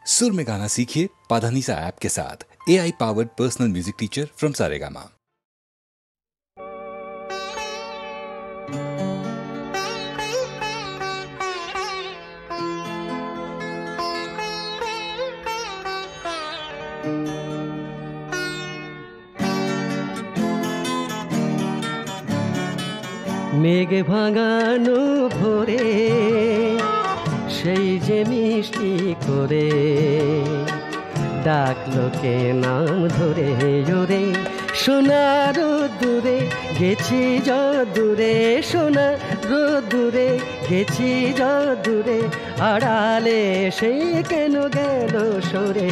सुर में गाना सीखिए पाधानीसा ऐप के साथ। AI powered personal music teacher from Saregama. মেঘে ভাঙানো ভোরে সেই যে মিষ্টি করে ডাকলো কে নাম ধরে জোরে সোনার দূরে গেছি দূরে সোনা দূরে গেছি দূরে আড়ালে সেই কেন গেল সরে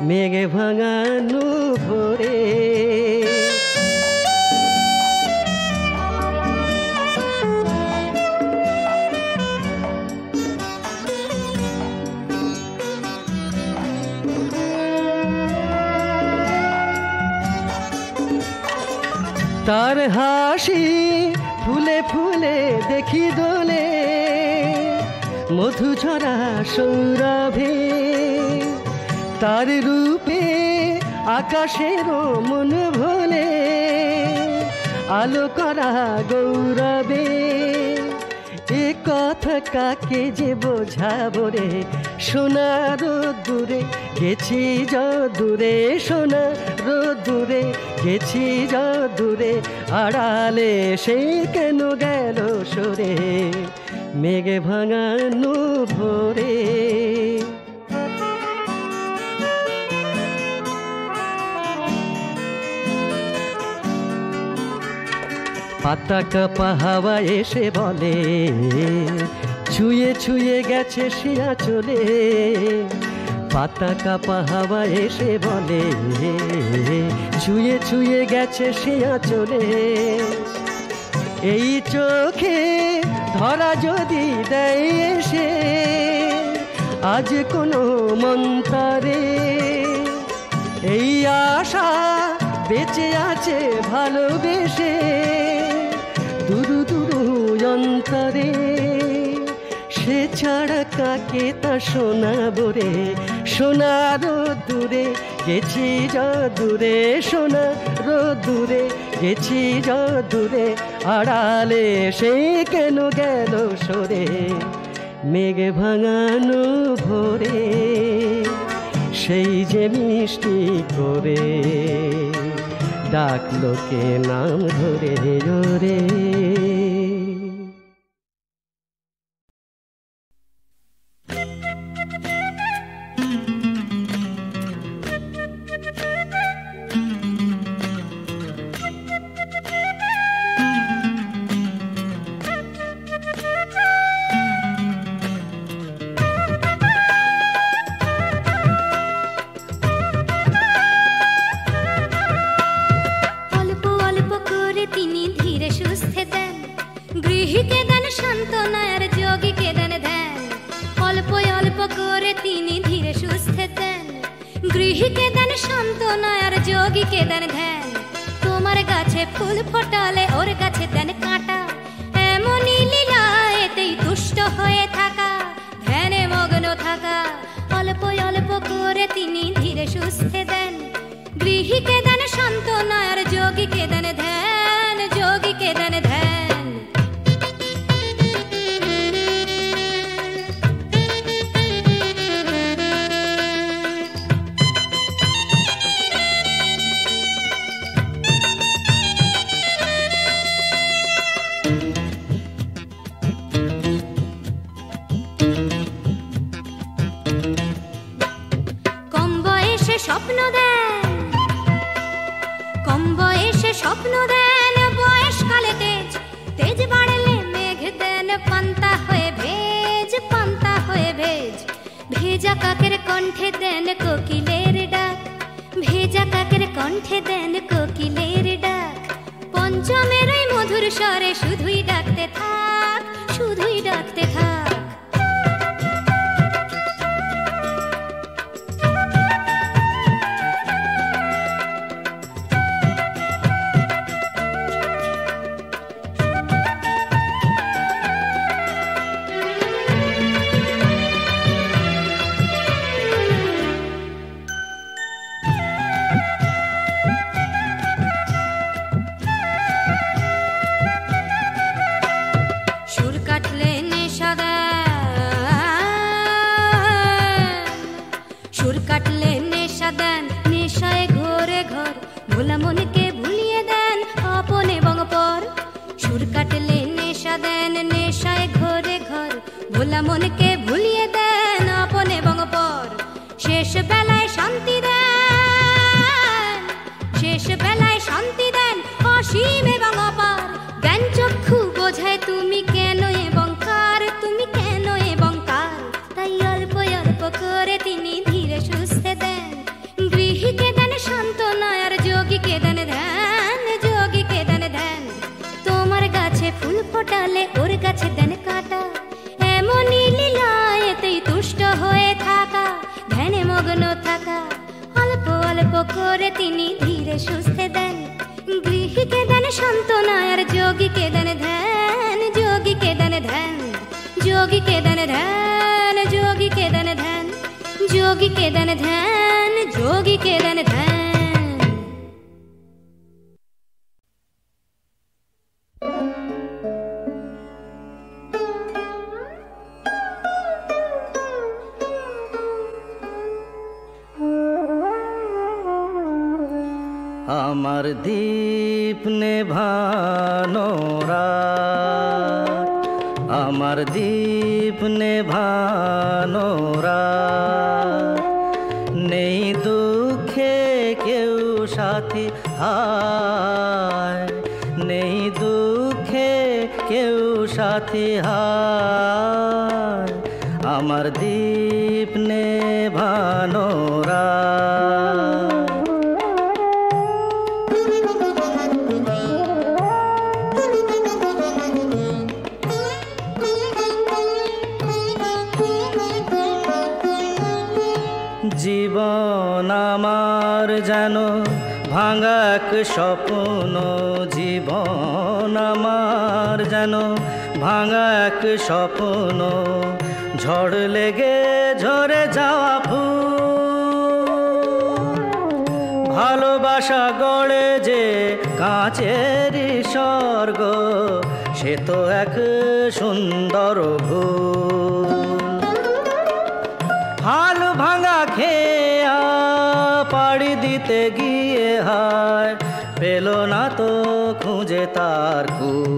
মেঘে ভাঙানো ভোরে। তার হাসি ফুলে ফুলে দেখি দোলে মধু ঝরা সৌরভে তার রূপে আকাশের মন ভোলে আলো করা গৌরবে এ কথা কাকে যে বোঝাবো রে সোনার দূরে গেছি দূরে সোনার দূরে গেছি দূরে আড়ালে সেই কেন গেল সরে মেঘে ভাঙানো ভোরে। পাতা কাপা হাওয়া এসে বলে ছুঁয়ে ছুঁয়ে গেছে শিয়া চলে পাতা কাপা হাওয়া এসে বলে ছুঁয়ে ছুঁয়ে গেছে শিয়া চলে এই চোখে ধরা যদি দেয় এসে আজ কোনো মন্তরে এই আশা বেঁচে আছে ভালোবেসে দুরু দুরু অন্তরে সে ছাড়া কাকে তা শোনাবো রে সোনার দূরে গেছি দূরে সোনার দূরে গেছি দূরে আড়ালে সে কেন গেল সরে মেঘে ভাঙানো ভোরে সেই যে মিষ্টি করে ডাকলো কে নাম ধরে জোরে। গৃহীকে দেন সান্ত্বনা আর যোগীকে দেন ধ্যান তোমার গাছে ফুল ফোটালে ওর গাছে দেন কাঁটা এমনই লীলা এতেই তুষ্ট হয়ে থাকা ধ্যানে মগ্ন থাকা অল্প অল্প করে তিনি ধীরে সুস্থে দেন গৃহীকে দেন সান্ত্বনা আর যোগীকে দেন ধ্যান যোগীকে দেন ধ্যান। স্বপ্ন দেন বয়সকালে তেজ তেজ বাড়লে মেঘ দেন পান্তা হয়ে ভেজ পান্তা হয়ে ভেজ ভেজা কাকের কণ্ঠে দেন কোকিলের ডাক ভেজা কাকের কণ্ঠে দেন কোকিলের ডাক পঞ্চমের ওই মধুর স্বরে শুধুই ডাকতে থাক শুধুই ডাকতে থাক। সুর কাটলে নেশা দেন, নেশায় ঘরে ঘর, ভোলা মনকে ভুলিয়ে দেন আপন এবং পর। সুর কাটলে নেশা দেন, নেশায় ঘরে ঘর, ভোলা মনকে ভুলিয়ে দেন আপন এবং পর। শেষ বেলায় শান্তি দেন, শেষ বেলায় শান্তি দেন অসীম এবং অপার। জ্ঞান চক্ষু বোঝায় তুমি কেন এবং কার, তুমি কেন এবং কার। তাই অল্প অল্প করে তিনি ধীরে সুস্থে দেন। গৃহীকে দেন সান্ত্বনা আর যোগীকে দেন ধ্যান, যোগীকে দেন ধ্যান। তোমার গাছে ফুল ফোটালে ওর গাছে দেন কাঁটা, এমনই লীলা এতেই তুষ্ট হয়ে থাকা, ধ্যানে মগ্ন থাকা। অল্প অল্প করে তিনি ধীরে সুস্থে দেন। গৃহীকে দেন সান্ত্বনা আর যোগীকে দেন ধ্যান, যোগীকে দেন ধ্যান, যোগীকে দেন ধ্যান, যোগীকে দেন ধ্যান, যোগীকে দেন ধ্যান, যোগীকে দেন ধ্যান। আমার দীপ নেভানো রাত, আমার দীপ নেভানো রাত, নেই দুঃখে কেউ সাথী হায়, নেই দুঃখে কেউ সাথী হায়, আমার দীপ নেভানো রাত। জীবন আমার যেন ভাঙা এক স্বপ্ন, জীবন আমার যেন ভাঙা এক স্বপ্ন, ঝড় লেগে ঝরে যাওয়া ফুল। ভালোবাসা গড়ে যে কাঁচের স্বর্গ, সে তো এক সুন্দর ভুল। হাল ভাঙা খেয়া পাড়ি দিতে গিয়ে হায়, পেল না তো খুঁজে তার কুল।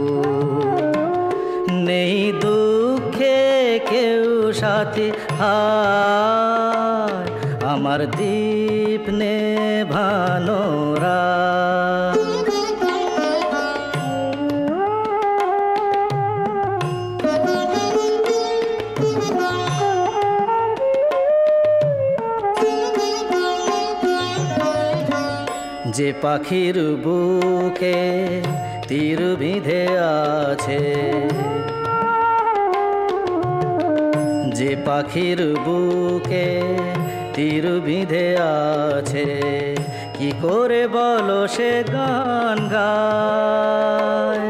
নেই দুঃখে কেউ সাথী হায়, আমার দীপ নেভানো রাত। যে পাখির বুকে তীর বিঁধে আছে, যে পাখির বুকে তীর বিঁধে আছে, কি করে বলো সে গান গায়।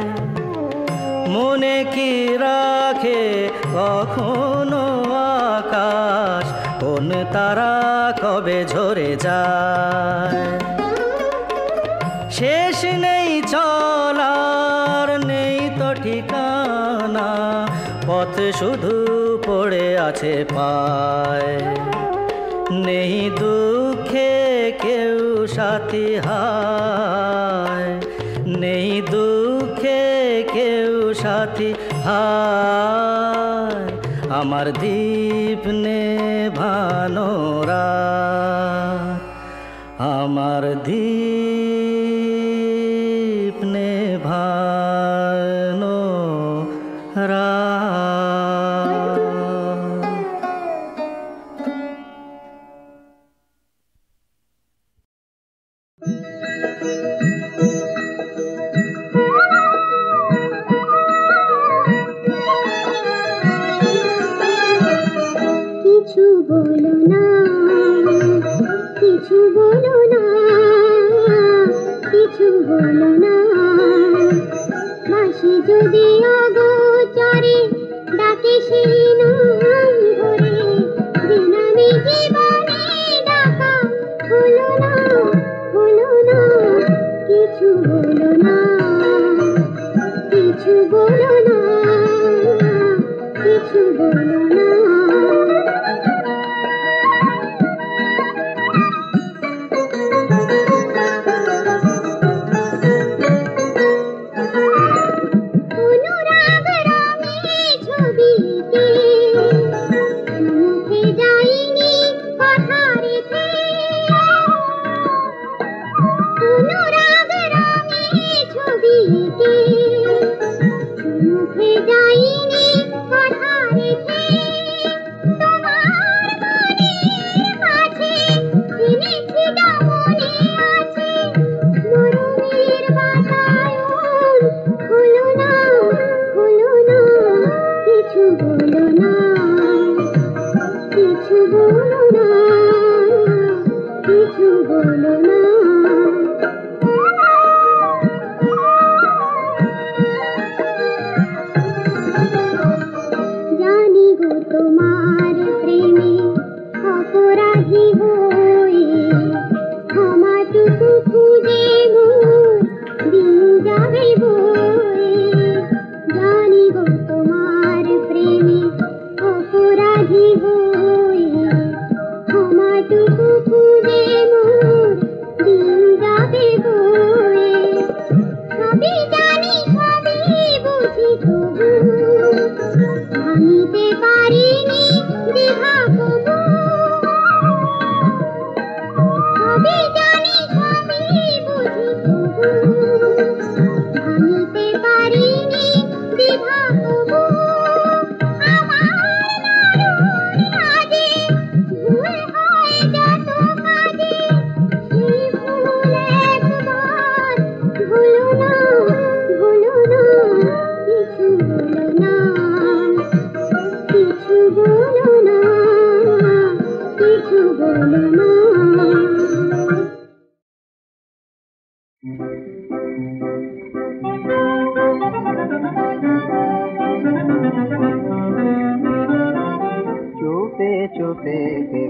মনে কি রাখে কখনো আকাশ, কোন তারা কবে ঝরে যায়। শেষ নেই চলার, নেই তো ঠিকানা, পথ শুধু পড়ে আছে পায়। নেই দুঃখে কেউ সাথী হায়, নেই দুঃখে কেউ সাথী হায়, আমার দীপ নেভানো রাত, আমার দীপ নেভানো রাত। কিছু বলো না, কিছু বলো না, কিছু বলো না। বাঁশি যদি অগোচরে ডাকে সেই নাম ধরে, যে নামে জীবনে ডাকা হলো না, হলো না। কিছু বলো না, কিছু বলো না, কিছু বলো না।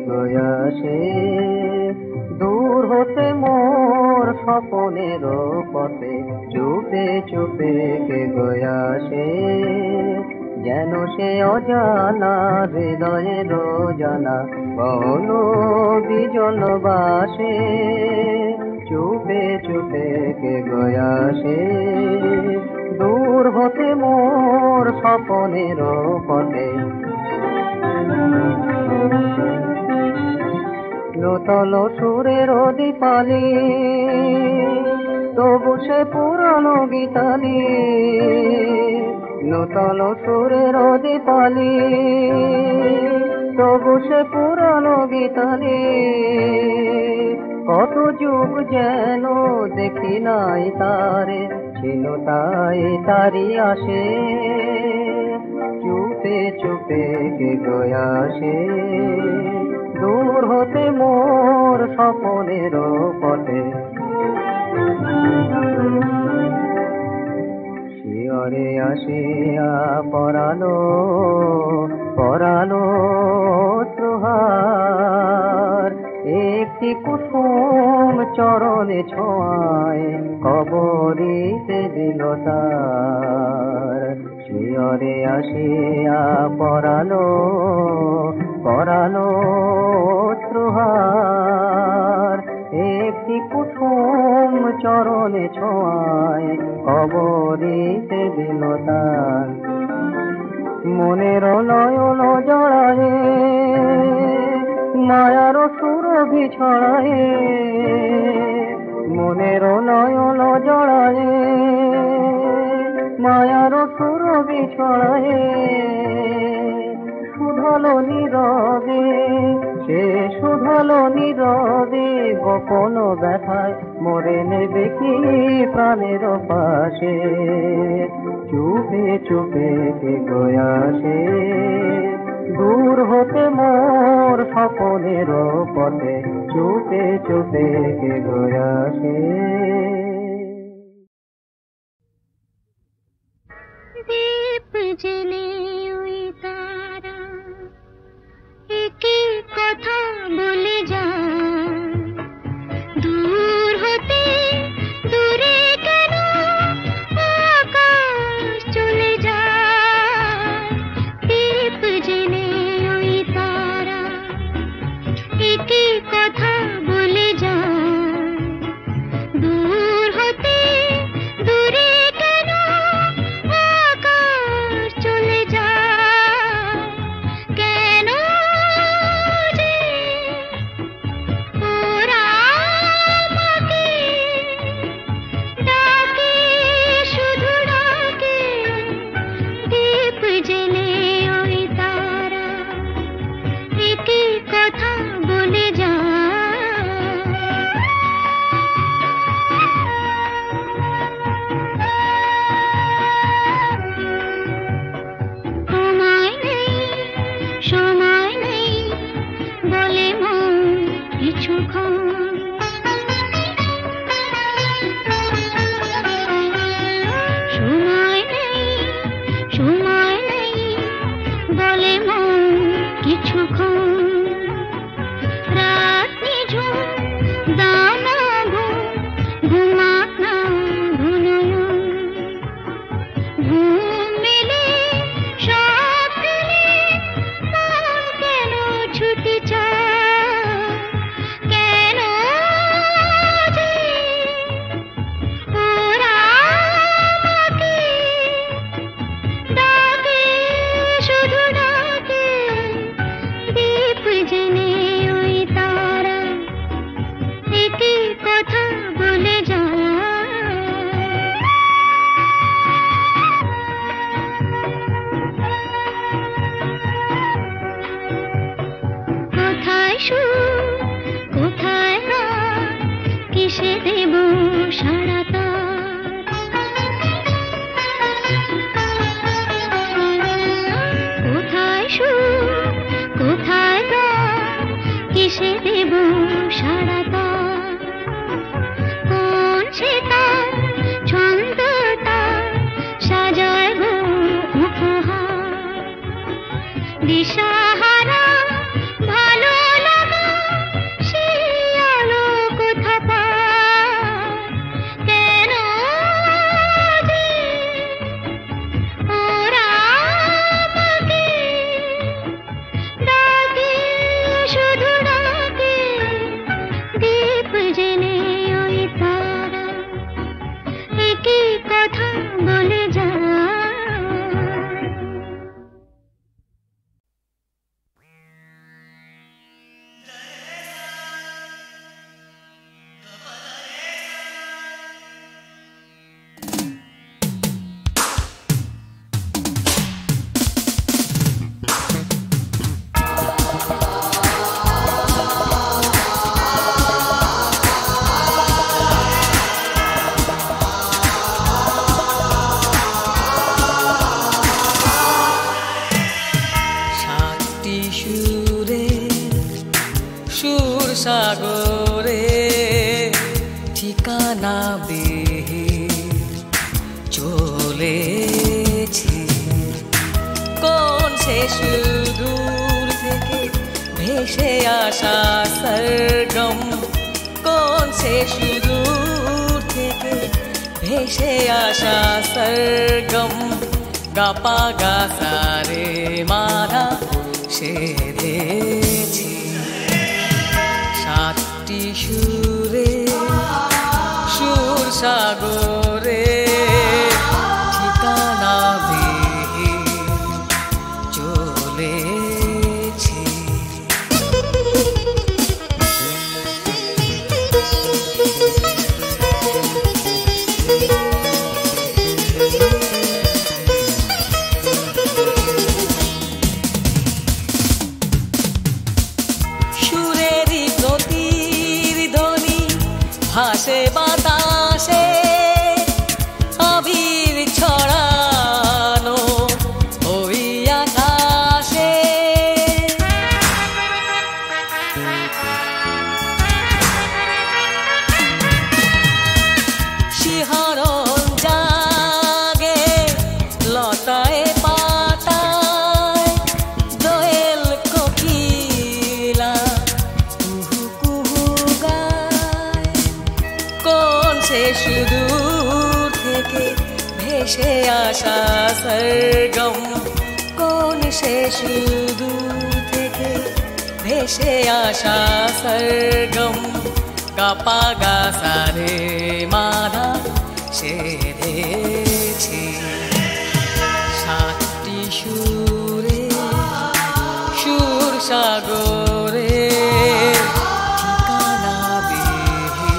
গয়াসে দূর হতে মোর স্বপনের পথে চুপে চুপে কে গয়াসে যেন সে অজানা হৃদয়ের জানা কৌন বিজন বাসে চুপে চুপে কে গয়াসে দূর হতে মোর স্বপনের পথে নূতন সুরের দীপালি তবু সে পুরানো গীতালি নূতন সুরের দীপালি তবু সে পুরানো গীতালি কত যুগ যেন দেখি নাই তারে ছিল তাই তারি আসে চুপে চুপে কে গয়াসে দূর হতে মোর স্বপনের পথে শিয়রে আসিয়া পরালো পরালো ত্রহার একটি কুসুম চরণে ছোঁয়ায় কবরিতে দিল তার শিয়রে আসিয়া পরালো পরালো ত্রহার একটি কুসুম চরণে ছোঁয়ায় কবরিতে দিল তার মনের নয়ন জড়ায়ে মায়ার সুরভি ছড়ায়ে মনের নয়ন জড়ায়ে মায়ার সুরভি ছড়ায়ে শুধলো নীরবে সে শুধলো নীরবে গোপন ব্যথায় মরে নেবে কি প্রাণের পাশে চুপে চুপে কে গয়াসে দূর হতে মোর স্বপনের পথে চুপে চুপে কে গয়াসে দীপ জেলে ওই তারা একই কথা বলে যায় দূর হতে দূরে কেন আকাশ চলে যায় দীপ জেলে ওই তারা একই কথা বলে যায় দূর হতে দূরে কেন আকাশ চলে যায় কেন যে ওরা আমাকে ডাকে শুধু ডাকে দীপ জেলে ওই তারা একই কথা বলে যায় সময় নেই বলে মন কিছুক্ষণ সময় নেই বলে মন কিছুক্ষণ রাত নিঝুম দানা ঘুমাক না ঘুনয়ন ঘুম মেলে সব ফেলে মন কেন ছুটে চায় কেন সুর সাগরে ঠিকানা বেহে চলেছি কোন সে সুদূর থেকে ভেসে আসা সরগম কোন সে সুদূর থেকে ভেসে আসা সরগম গাপা গাসা রে মাধা সেধেছি সাতটি সুরে সুর সাগরে ঠিকানা বেহে চলেছি সুরেরই প্রতিধ্বনি ভাসে বাতাসে আবির ছড়ানো ওই আকাশে শিহরণ জাগে লতায় পাতায় দোয়েল কোকিলা কুহু কুহু গায় কোন সে সুদূর থেকে ভেসে আসা সরগম কোন সে সুদূর থেকে ভেসে আসা সরগম গাপা গাসা রে মাধা সেধেছি সাতটি সুরে সুর সাগরে ঠিকানা বেহে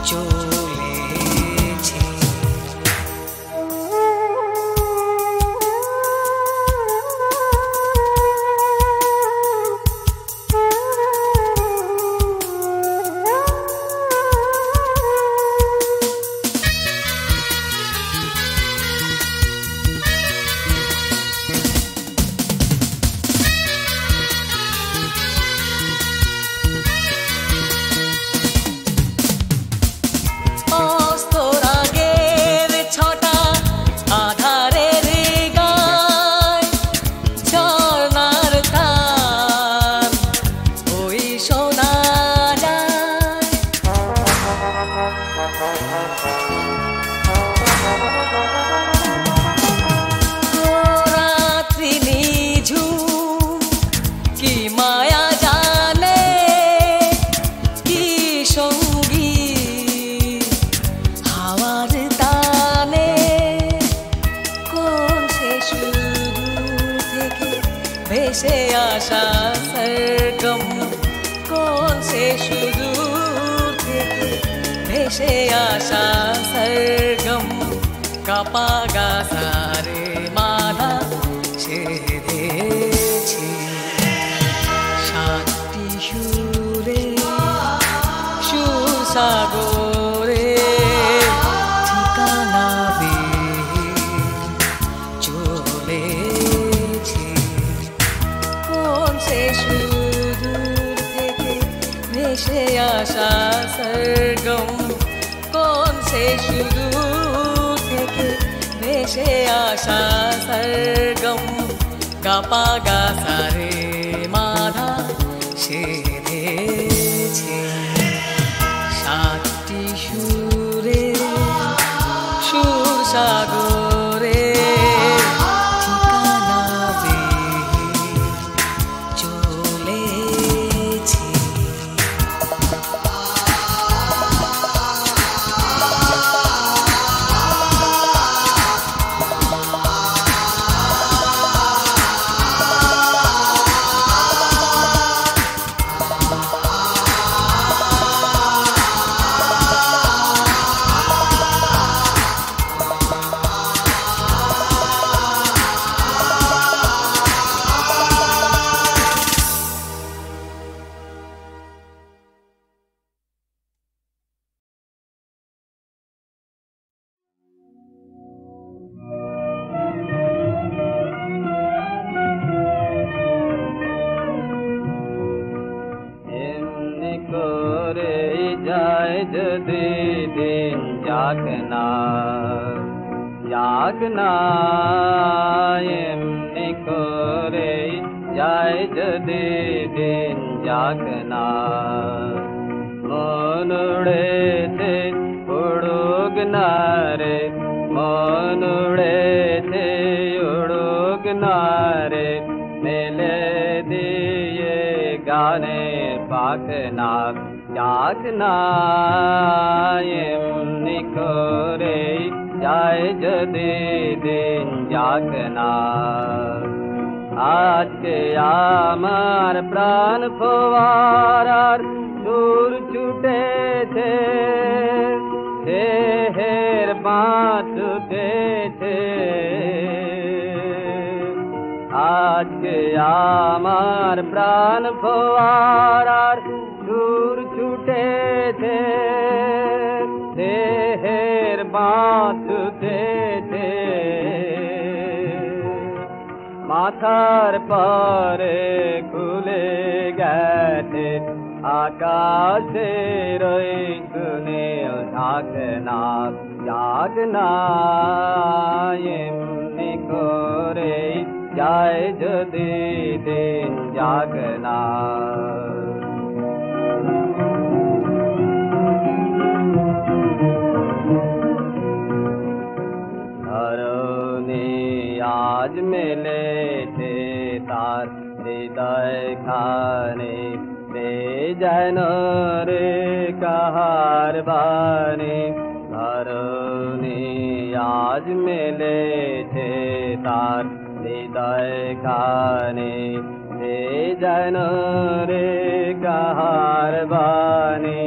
চলেছি অস্তরাগের ছটা আধারের গায় ঝর্ণার তান ওই শোনা যায় রাত্রি নিঝুম কি মায়া জানে কি সঙ্গীত হাওয়ার তানে কোন সে সুদূর থেকে ভেসে আসা সরগম কোন সে সুদূর থেকে ভেসে আসা সরগম গাপা গাসা রে মাধা সেধেছি সাতটি সুরে সুর সাগরে ঠিকানা বেহে চলেছি কোন সে সুদূর থেকে ভেসে আসা সরগম কোন সে সুদূর থেকে ভেসে আসা সরগম গাপা গাসা রে মাধা সেধেছি সাতটি সুরে সুর সাগরে ঠিকানা বেহে চলেছি করে যায় যদি দিন যাক না এমনি করে যায় যদি দিন যাক না মন উড়েছে উড়ুক না রে মন উড়েছে উড়ুক না রে মেলে দিয়ে গানে পাক না যাক না এমনি করে যায় যদি দিন যাক না আজকে আমার প্রাণ ফোয়ারার সুর ছুটেছে দেহের বাঁধ ছুটেছে আজকে আমার প্রাণ ফোয়ারার সুর ছুটেছে দেহের বাঁধ ছুটেছে মাথার পরে খুলে গেছে আকাশের ওই শুনে ঢাকনা জাগনা এমনি করে যায় যদি দিন জাগনা আজ মেলেছে তার হৃদয় খানে যেন রে কাহার বানে ধরণী আজ মেলেছে তার হৃদয় খানে যেন রে কাহার বানে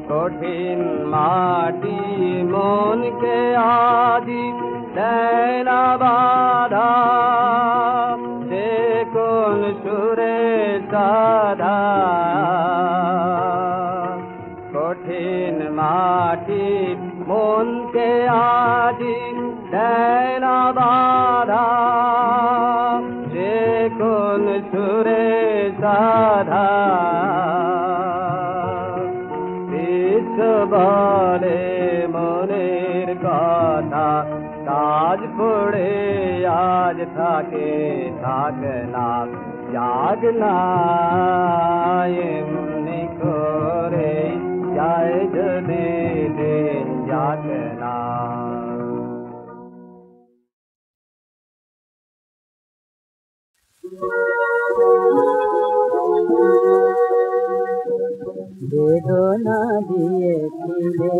কঠিন মাটি মনকে আদি দেনা বাধা সে কোন সুরে সাধা কঠিন মাটি মনকে আদি দেনা বাধা সে কোন সুরে সাধা বিশ্ব বলে মনের কথা কাজ পড়ে আজ থাকে থাক না জাগনা এমনি করে যায় যদি দিন জাগনা বেদনা দিয়েছিলে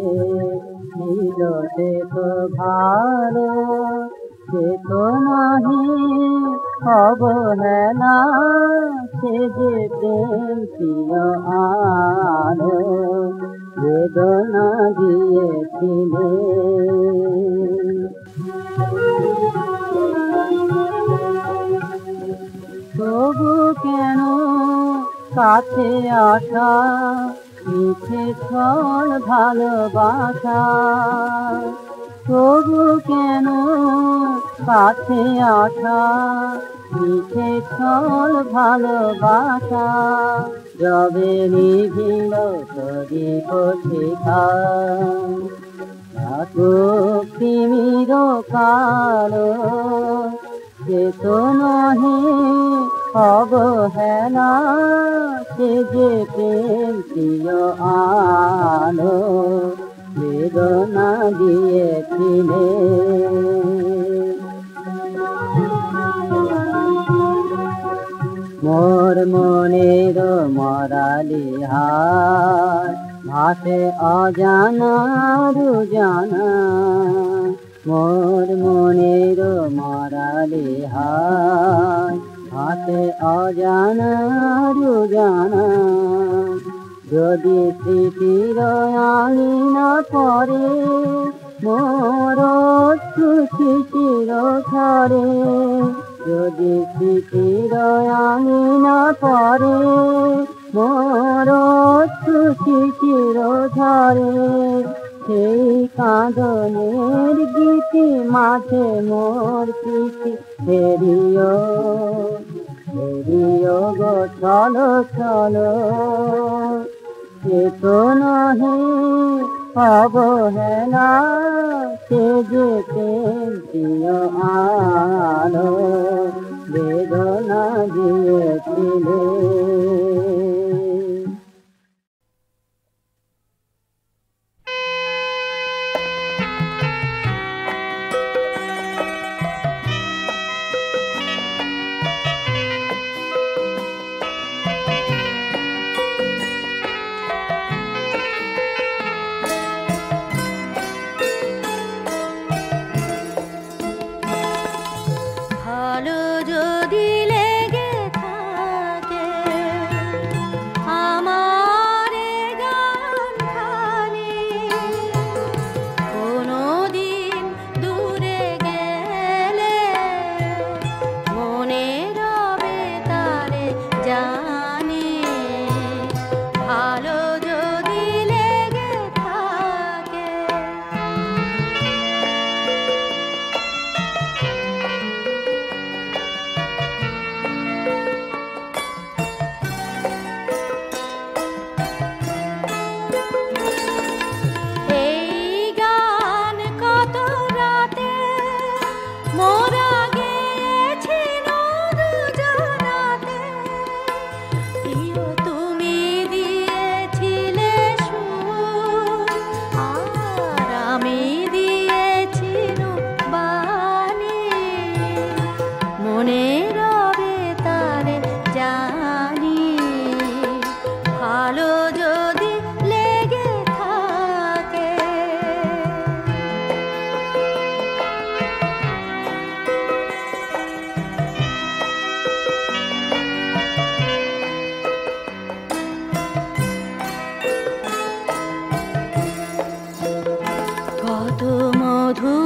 ছিল সে তো ভালো সে তো নাহি অবহেলা সে যে প্রেম ছিল আলো বেদনা দিয়েছিলে তবু কেন কাছে আসা মিছে ছল ভালোবাসা তবু কেন কাছে আসা মিছে ছল ভালোবাসা যবে নিভিল প্রদীপ শিখা থাকুক তিমির কালো সে তো নহে অবহেলা সে যে প্রেম প্রিয় আলো বেদনা দিয়েছিলে মোর মনের মরালি হার ভাসে অজানা রুজানা মোর মনের মরালি হার ভাসে অজানা রুজানা যদি স্মৃতির আঙিনা পরে মোর শিশির ঝরে যদি স্মৃতির আঙিনা পরে মোর শিশির ঝরে সেই কাঁদনের গীতি মাঝে মোর স্মৃতি ফেরিও ফেরিও গো চলো চলো সে তো নহে অবহেলা, সে যে প্রিয় আলো বেদনা দিয়েছিলে। ভালো যদি লেগে থাকে আমার এ গানখানি, কোনোদিন দূরে গেলে মনে রবে তারে জানি। ভালো যদি লেগে থাকে এই গান কত রাতে মোরা গেয়েছি দুজনাতে। প্রিয় তুমি দিয়েছিলে সুর, আর আমি দিয়েছি বাণী। মনে রবে তারে জানি, ভালো যদি লেগে থাকে। কত মধুর